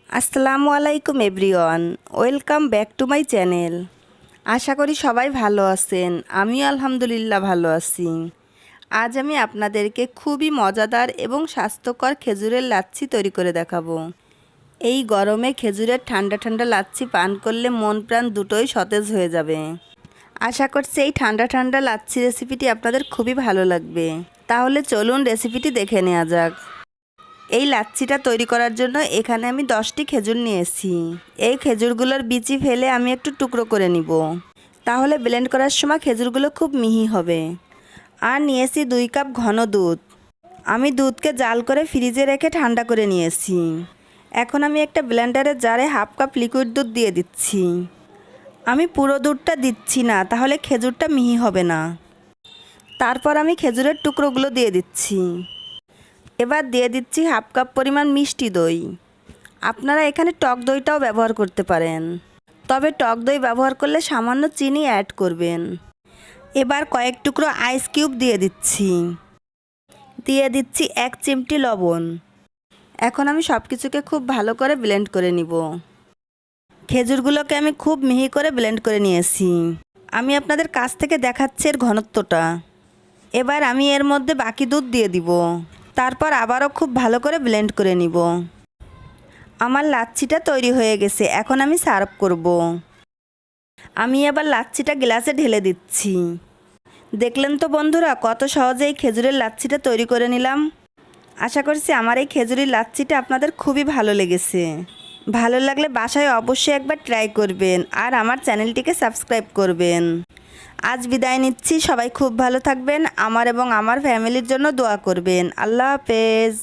আসসালামু আলাইকুম everyone, welcome back to my channel. আশা করি সবাই ভালো আছেন। আমিও আলহামদুলিল্লাহ ভালো আছি। আজ আমি আপনাদেরকে খুবই মজাদার এবং স্বাস্থ্যকর খেজুরের লাচ্ছি তৈরি করে দেখাবো। এই গরমে খেজুরের ঠান্ডা ঠান্ডা লাচ্ছি পান করলে মন প্রাণ দুটোই সতেজ হয়ে যাবে। আশা করছি এই ঠান্ডা ঠান্ডা লাচ্ছি রেসিপিটি আপনাদের খুবই ভালো লাগবে। তাহলে চলুন রেসিপিটি দেখে নেওয়া যাক। এই লাচ্ছিটা তৈরি করার জন্য এখানে আমি 10টি খেজুর নিয়েছি। এই খেজুরগুলোর বিচি ফেলে আমি একটু টুকরো করে নিব, তাহলে ব্লেন্ড করার সময় খেজুরগুলো খুব মিহি হবে। আর নিয়েছি 2 কাপ ঘন দুধ। আমি দুধকে জাল করে ফ্রিজে রেখে ঠান্ডা করে নিয়েছি। এখন আমি একটা ব্লেন্ডারের জারে 1/2 কাপ লিকুইড দুধ দিয়ে দিচ্ছি। আমি পুরো দুধটা দিচ্ছি না, তাহলে খেজুরটা মিহি হবে না। তারপর আমি খেজুরের টুকরোগুলো দিয়ে দিচ্ছি। এবার দিয়ে দিচ্ছি 1/2 কাপ পরিমাণ মিষ্টি দই। আপনারা এখানে টক দইটাও ব্যবহার করতে পারেন, তবে টক দই ব্যবহার করলে সামান্য চিনি অ্যাড করবেন। এবার কয়েক টুকরো আইস কিউব দিয়ে দিচ্ছি। দিয়ে দিচ্ছি 1 চিমটি লবণ। এখন আমি সব কিছুকে খুব ভালো করে ব্লেন্ড করে নিব। খেজুরগুলোকে আমি খুব মিহি করে ব্লেন্ড করে নিয়েছি। আমি আপনাদের কাছ থেকে দেখাচ্ছি এর ঘনত্বটা। এবার আমি এর মধ্যে বাকি দুধ দিয়ে দিব। তারপর আবারও খুব ভালো করে ব্লেন্ড করে নিব। আমার লাচ্ছিটা তৈরি হয়ে গেছে। এখন আমি সার্ভ করব। আমি এবার লাচ্ছিটা গ্লাসে ঢেলে দিচ্ছি। দেখলেন তো বন্ধুরা, কত সহজে এই খেজুরের লাচ্ছিটা তৈরি করে নিলাম। আশা করছি আমার এই খেজুরের লাচ্ছিটা আপনাদের খুবই ভালো লেগেছে। ভালো লাগলে বাসায় অবশ্যই একবার ট্রাই করবেন আর আমার চ্যানেলটিকে সাবস্ক্রাইব করবেন। আজ বিদায় নিচ্ছি। সবাই খুব ভালো থাকবেন। আমার এবং আমার ফ্যামিলির জন্য দোয়া করবেন। আল্লাহ হাফেজ।